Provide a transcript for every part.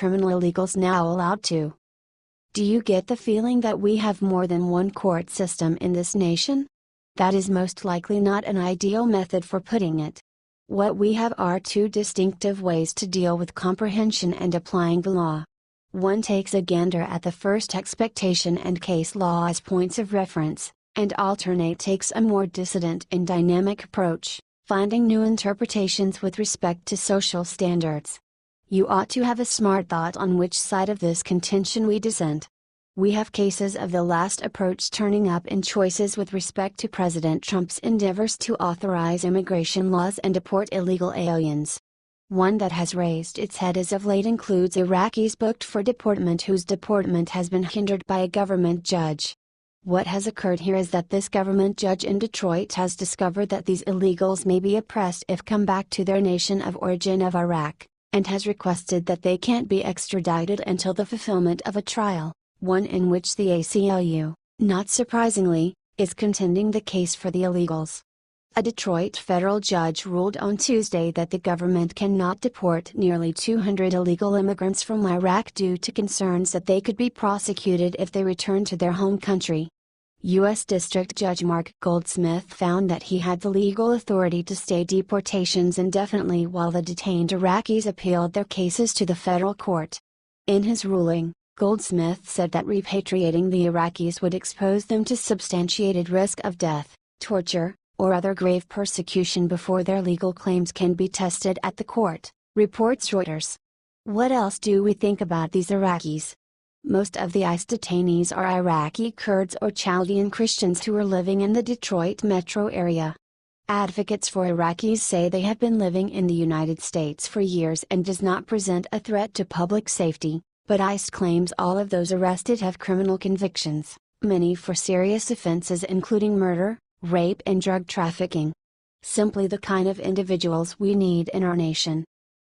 criminal illegals now allowed to? Do you get the feeling that we have more than one court system in this nation? That is most likely not an ideal method for putting it. What we have are two distinctive ways to deal with comprehension and applying the law. One takes a gander at the first expectation and case law as points of reference, and alternate takes a more dissident and dynamic approach, finding new interpretations with respect to social standards. You ought to have a smart thought on which side of this contention we dissent. We have cases of the last approach turning up in choices with respect to President Trump's endeavors to authorize immigration laws and deport illegal aliens. One that has raised its head as of late includes Iraqis booked for deportment whose deportment has been hindered by a government judge. What has occurred here is that this government judge in Detroit has discovered that these illegals may be oppressed if come back to their nation of origin of Iraq, and has requested that they can't be extradited until the fulfillment of a trial, one in which the ACLU, not surprisingly, is contending the case for the illegals. A Detroit federal judge ruled on Tuesday that the government cannot deport nearly 200 illegal immigrants from Iraq due to concerns that they could be prosecuted if they return to their home country. U.S. District Judge Mark Goldsmith found that he had the legal authority to stay deportations indefinitely while the detained Iraqis appealed their cases to the federal court. In his ruling, Goldsmith said that repatriating the Iraqis would expose them to substantiated risk of death, torture, or other grave persecution before their legal claims can be tested at the court, reports Reuters. What else do we think about these Iraqis? Most of the ICE detainees are Iraqi Kurds or Chaldean Christians who are living in the Detroit metro area. Advocates for Iraqis say they have been living in the United States for years and does not present a threat to public safety, but ICE claims all of those arrested have criminal convictions, many for serious offenses including murder, rape and drug trafficking. Simply the kind of individuals we need in our nation.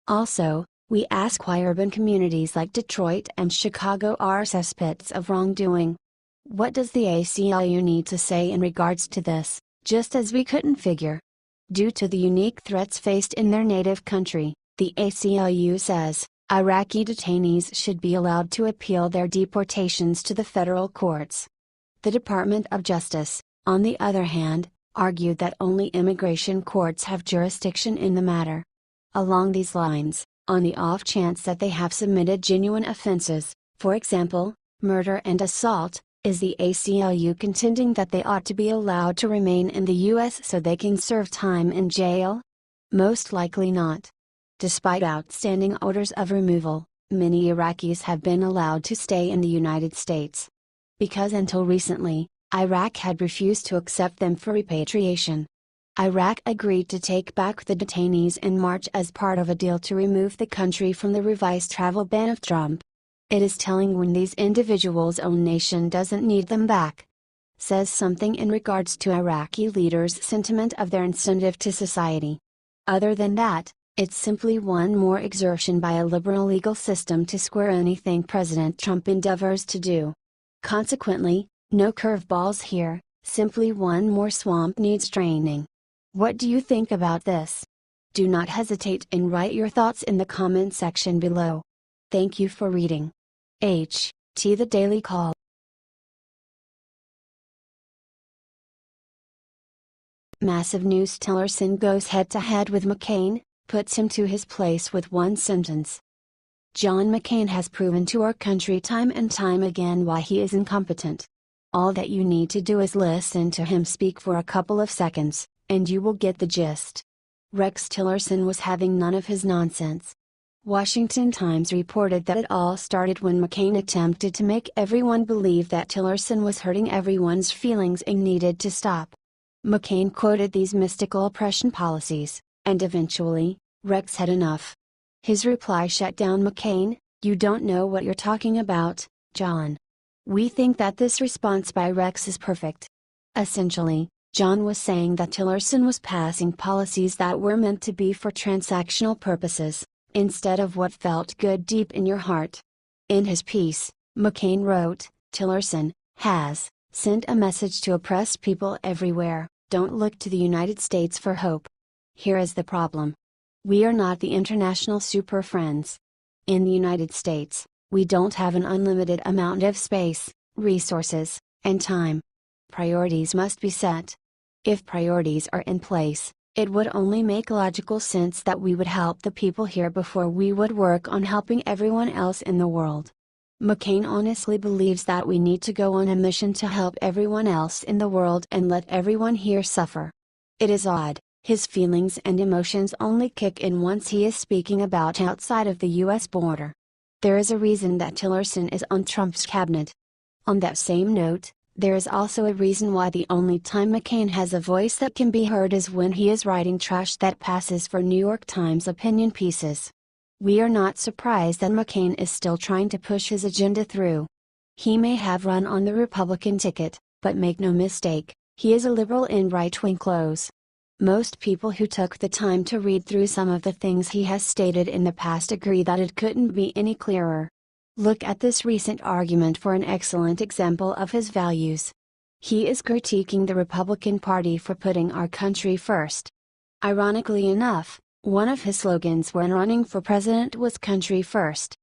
Also, we ask why urban communities like Detroit and Chicago are suspects of wrongdoing. What does the ACLU need to say in regards to this, just as we couldn't figure? Due to the unique threats faced in their native country, the ACLU says, Iraqi detainees should be allowed to appeal their deportations to the federal courts. The Department of Justice, on the other hand, argued that only immigration courts have jurisdiction in the matter. Along these lines, on the off chance that they have submitted genuine offenses, for example, murder and assault, is the ACLU contending that they ought to be allowed to remain in the U.S. so they can serve time in jail? Most likely not. Despite outstanding orders of removal, many Iraqis have been allowed to stay in the United States. Because until recently, Iraq had refused to accept them for repatriation. Iraq agreed to take back the detainees in March as part of a deal to remove the country from the revised travel ban of Trump. It is telling when these individuals' own nation doesn't need them back. Says something in regards to Iraqi leaders' sentiment of their incentive to society. Other than that, it's simply one more exertion by a liberal legal system to square anything President Trump endeavors to do. Consequently, no curveballs here, simply one more swamp needs draining. What do you think about this? Do not hesitate and write your thoughts in the comment section below. Thank you for reading. H.T. The Daily Call. Massive news: Tillerson goes head-to-head with McCain, puts him to his place with one sentence. John McCain has proven to our country time and time again why he is incompetent. All that you need to do is listen to him speak for a couple of seconds, and you will get the gist. Rex Tillerson was having none of his nonsense. Washington Times reported that it all started when McCain attempted to make everyone believe that Tillerson was hurting everyone's feelings and needed to stop. McCain quoted these mystical oppression policies, and eventually, Rex had enough. His reply shut down McCain: "You don't know what you're talking about, John." We think that this response by Rex is perfect. Essentially, John was saying that Tillerson was passing policies that were meant to be for transactional purposes, instead of what felt good deep in your heart. In his piece, McCain wrote, "Tillerson has sent a message to oppressed people everywhere: don't look to the United States for hope. Here is the problem. We are not the international super friends. In the United States, we don't have an unlimited amount of space, resources, and time. Priorities must be set. If priorities are in place, it would only make logical sense that we would help the people here before we would work on helping everyone else in the world. McCain honestly believes that we need to go on a mission to help everyone else in the world and let everyone here suffer. It is odd, his feelings and emotions only kick in once he is speaking about outside of the US border. There is a reason that Tillerson is on Trump's cabinet. On that same note, there is also a reason why the only time McCain has a voice that can be heard is when he is writing trash that passes for New York Times opinion pieces. We are not surprised that McCain is still trying to push his agenda through. He may have run on the Republican ticket, but make no mistake, he is a liberal in right-wing clothes. Most people who took the time to read through some of the things he has stated in the past agree that it couldn't be any clearer. Look at this recent argument for an excellent example of his values. He is critiquing the Republican Party for putting our country first. Ironically enough, one of his slogans when running for president was "Country First."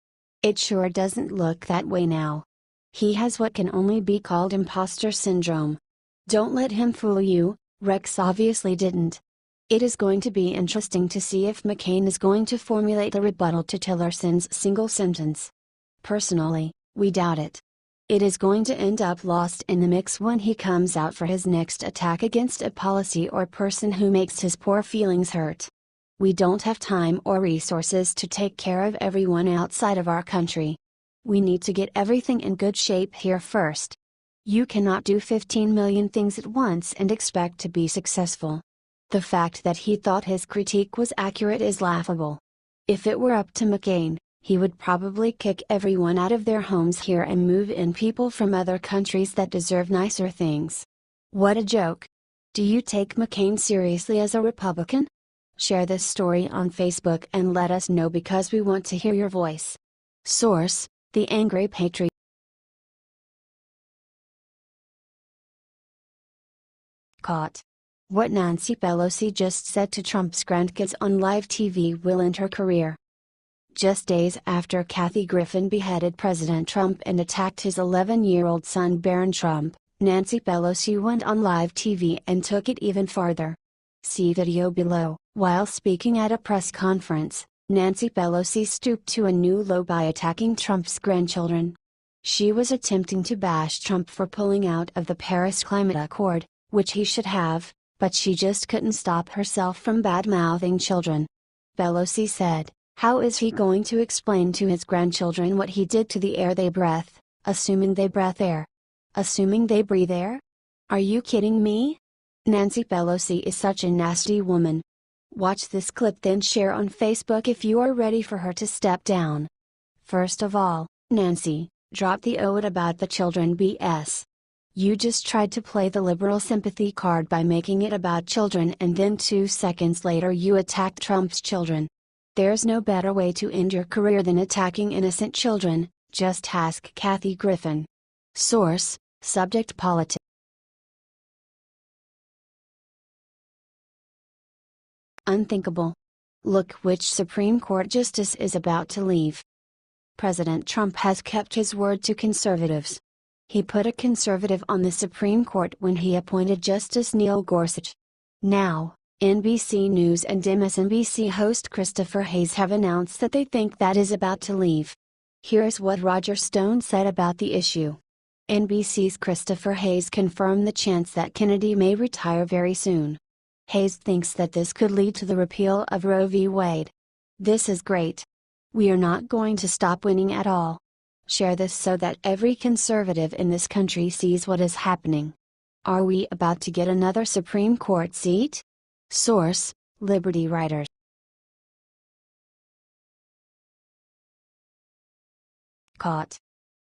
It sure doesn't look that way now. He has what can only be called imposter syndrome. Don't let him fool you, Rex obviously didn't. It is going to be interesting to see if McCain is going to formulate a rebuttal to Tillerson's single sentence. Personally, we doubt it. It is going to end up lost in the mix when he comes out for his next attack against a policy or person who makes his poor feelings hurt. We don't have time or resources to take care of everyone outside of our country. We need to get everything in good shape here first. You cannot do 15 million things at once and expect to be successful. The fact that he thought his critique was accurate is laughable. If it were up to McCain, he would probably kick everyone out of their homes here and move in people from other countries that deserve nicer things. What a joke! Do you take McCain seriously as a Republican? Share this story on Facebook and let us know because we want to hear your voice. Source: The Angry Patriot. Caught. What Nancy Pelosi just said to Trump's grandkids on live TV will end her career. Just days after Kathy Griffin beheaded President Trump and attacked his 11-year-old son Barron Trump, Nancy Pelosi went on live TV and took it even farther. See video below. While speaking at a press conference, Nancy Pelosi stooped to a new low by attacking Trump's grandchildren. She was attempting to bash Trump for pulling out of the Paris Climate Accord, which he should have, but she just couldn't stop herself from bad-mouthing children. Pelosi said, "How is he going to explain to his grandchildren what he did to the air they breathe, assuming they breathe air? Assuming they breathe air? Are you kidding me?" Nancy Pelosi is such a nasty woman. Watch this clip then share on Facebook if you are ready for her to step down. First of all, Nancy, drop the ode about the children BS. You just tried to play the liberal sympathy card by making it about children and then 2 seconds later you attacked Trump's children. There's no better way to end your career than attacking innocent children, just ask Kathy Griffin. Source: Subject Politics. Unthinkable. Look which Supreme Court justice is about to leave. President Trump has kept his word to conservatives. He put a conservative on the Supreme Court when he appointed Justice Neil Gorsuch. Now, NBC News and MSNBC host Christopher Hayes have announced that they think that is about to leave. Here's what Roger Stone said about the issue. NBC's Christopher Hayes confirmed the chance that Kennedy may retire very soon. Hayes thinks that this could lead to the repeal of Roe v. Wade. This is great. We are not going to stop winning at all. Share this so that every conservative in this country sees what is happening. Are we about to get another Supreme Court seat? Source: Liberty Writers. Caught.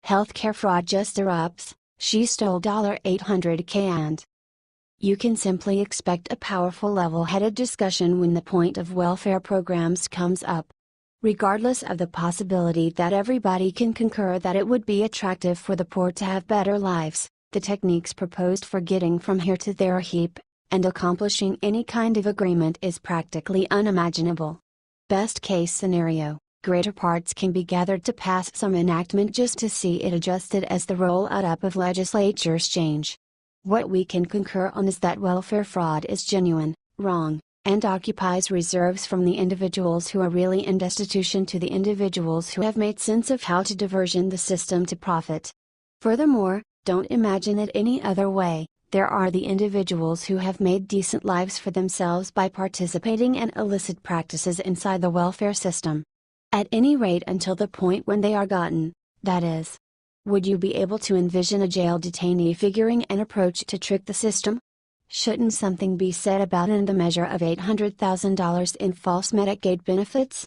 Healthcare fraud just erupts. She stole $800K and. You can simply expect a powerful level-headed discussion when the point of welfare programs comes up. Regardless of the possibility that everybody can concur that it would be attractive for the poor to have better lives, the techniques proposed for getting from here to there are cheap, and accomplishing any kind of agreement is practically unimaginable. Best case scenario, Greater parts can be gathered to pass some enactment just to see it adjusted as the roll-out up of legislatures change. What we can concur on is that welfare fraud is genuine, wrong, and occupies reserves from the individuals who are really in destitution to the individuals who have made sense of how to diversion the system to profit. Furthermore, don't imagine it any other way. There are the individuals who have made decent lives for themselves by participating in illicit practices inside the welfare system. At any rate until the point when they are gotten, that is. Would you be able to envision a jail detainee figuring an approach to trick the system? Shouldn't something be said about in the measure of $800,000 in false Medicaid benefits?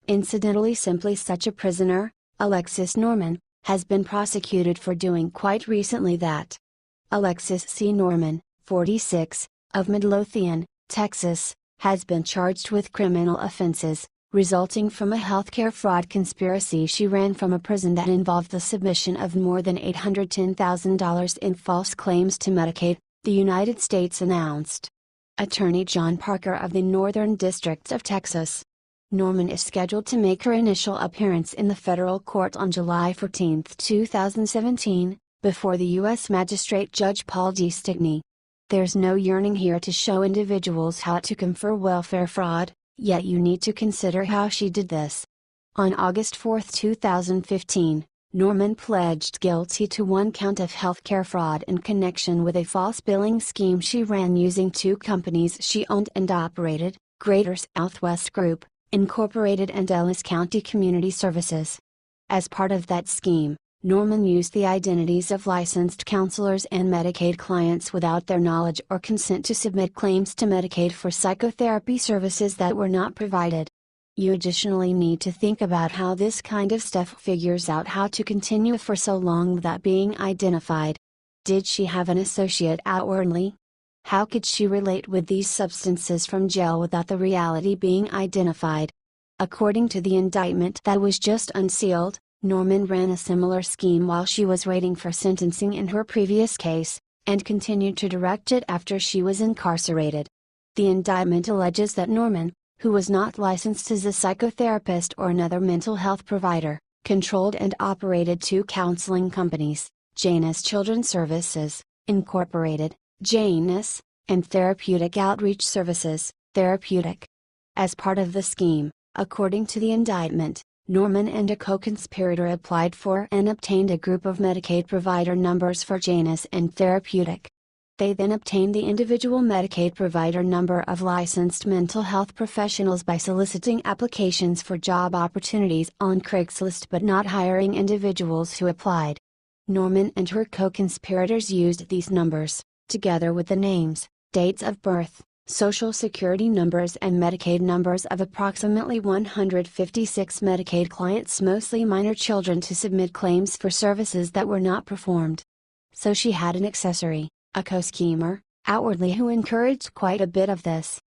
Incidentally, simply such a prisoner, Alexis Norman, has been prosecuted for doing quite recently that. Alexis C. Norman, 46, of Midlothian, Texas, has been charged with criminal offenses, resulting from a healthcare fraud conspiracy she ran from a prison that involved the submission of more than $810,000 in false claims to Medicaid, the United States announced. Attorney John Parker of the Northern District of Texas. Norman is scheduled to make her initial appearance in the federal court on July 14, 2017, before the U.S. Magistrate Judge Paul D. Stickney. There's no yearning here to show individuals how to confer welfare fraud, yet you need to consider how she did this. On August 4, 2015, Norman pledged guilty to one count of healthcare fraud in connection with a false billing scheme she ran using two companies she owned and operated, Greater Southwest Group, Incorporated and Ellis County Community Services. As part of that scheme, Norman used the identities of licensed counselors and Medicaid clients without their knowledge or consent to submit claims to Medicaid for psychotherapy services that were not provided. You additionally need to think about how this kind of stuff figures out how to continue for so long without being identified. Did she have an associate outwardly? How could she relate with these substances from jail without the reality being identified? According to the indictment that was just unsealed, Norman ran a similar scheme while she was waiting for sentencing in her previous case, and continued to direct it after she was incarcerated. The indictment alleges that Norman, who was not licensed as a psychotherapist or another mental health provider, controlled and operated two counseling companies, Janus Children's Services, Incorporated, Janus, and Therapeutic Outreach Services, Therapeutic. As part of the scheme, according to the indictment, Norman and a co-conspirator applied for and obtained a group of Medicaid provider numbers for Janus and Therapeutic. They then obtained the individual Medicaid provider number of licensed mental health professionals by soliciting applications for job opportunities on Craigslist but not hiring individuals who applied. Norman and her co-conspirators used these numbers, together with the names, dates of birth, Social Security numbers and Medicaid numbers of approximately 156 Medicaid clients, mostly minor children, to submit claims for services that were not performed. So she had an accessory, a co-schemer, outwardly, who encouraged quite a bit of this.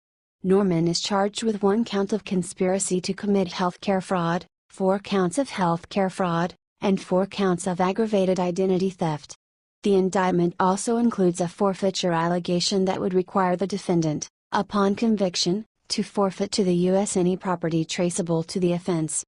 Norman is charged with one count of conspiracy to commit healthcare fraud, 4 counts of healthcare fraud, and 4 counts of aggravated identity theft. The indictment also includes a forfeiture allegation that would require the defendant, upon conviction, to forfeit to the U.S. any property traceable to the offense.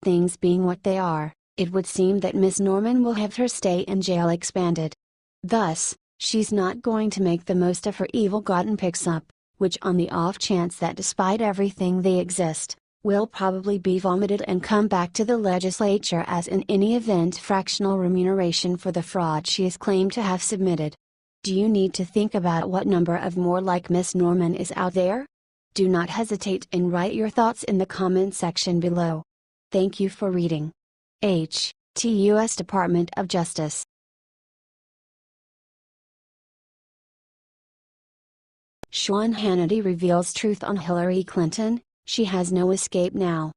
Things being what they are, it would seem that Miss Norman will have her stay in jail expanded. Thus, she's not going to make the most of her evil-gotten picks up, which, on the off chance that despite everything they exist, will probably be vomited and come back to the legislature as in any event fractional remuneration for the fraud she is claimed to have submitted. Do you need to think about what number of more like Miss Norman is out there? Do not hesitate and write your thoughts in the comment section below. Thank you for reading. T. U.S. Department of Justice. Sean Hannity reveals truth on Hillary Clinton. She has no escape now.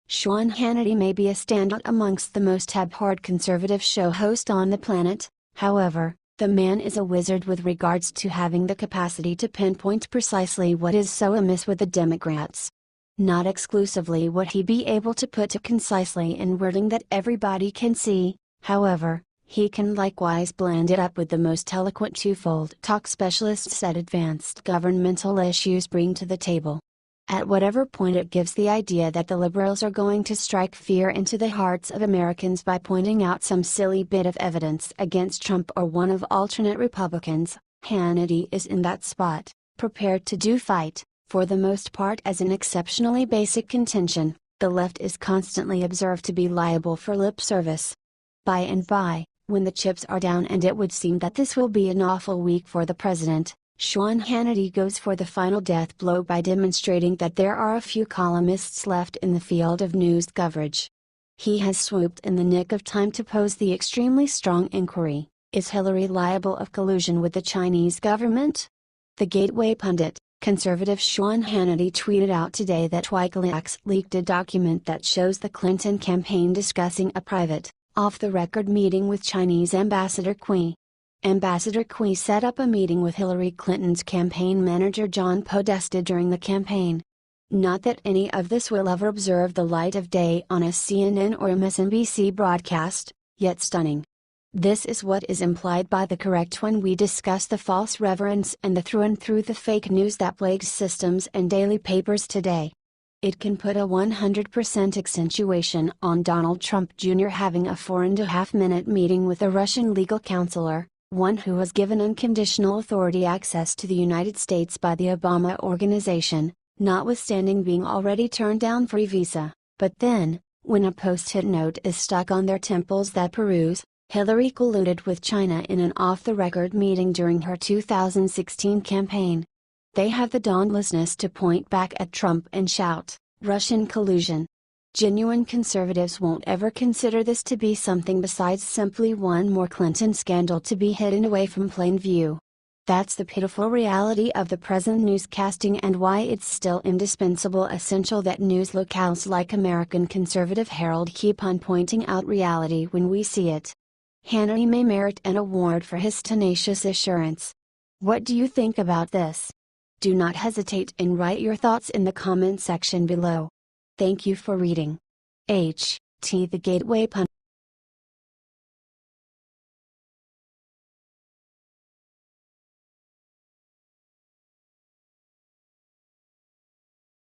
Sean Hannity may be a standout amongst the most abhorred conservative show host on the planet, however, the man is a wizard with regards to having the capacity to pinpoint precisely what is so amiss with the Democrats. Not exclusively would he be able to put it concisely in wording that everybody can see, however, he can likewise blend it up with the most eloquent twofold talk specialists at advanced governmental issues bring to the table. At whatever point it gives the idea that the liberals are going to strike fear into the hearts of Americans by pointing out some silly bit of evidence against Trump or one of alternate Republicans, Hannity is in that spot, prepared to do fight, for the most part as an exceptionally basic contention. The left is constantly observed to be liable for lip service. By and by, when the chips are down and it would seem that this will be an awful week for the president, Sean Hannity goes for the final death blow by demonstrating that there are a few columnists left in the field of news coverage. He has swooped in the nick of time to pose the extremely strong inquiry: is Hillary liable of collusion with the Chinese government? The Gateway pundit, conservative Sean Hannity tweeted out today that WikiLeaks leaked a document that shows the Clinton campaign discussing a private, off-the-record meeting with Chinese Ambassador Cui. Ambassador Cui set up a meeting with Hillary Clinton's campaign manager John Podesta during the campaign. Not that any of this will ever observe the light of day on a CNN or MSNBC broadcast, yet stunning. This is what is implied by the correct when we discuss the false reverence and the through and through the fake news that plagues systems and daily papers today. It can put a 100% accentuation on Donald Trump Jr. having a 4.5-minute meeting with a Russian legal counselor, one who was given unconditional authority access to the United States by the Obama organization, notwithstanding being already turned down for a visa. But then, when a post-it note is stuck on their temples that peruse, Hillary colluded with China in an off-the-record meeting during her 2016 campaign. They have the dauntlessness to point back at Trump and shout, "Russian collusion." Genuine conservatives won't ever consider this to be something besides simply one more Clinton scandal to be hidden away from plain view. That's the pitiful reality of the present newscasting and why it's still indispensable essential that news locales like American Conservative Herald keep on pointing out reality when we see it. Hannity may merit an award for his tenacious assurance. What do you think about this? Do not hesitate and write your thoughts in the comment section below. Thank you for reading. The Gateway Pundit.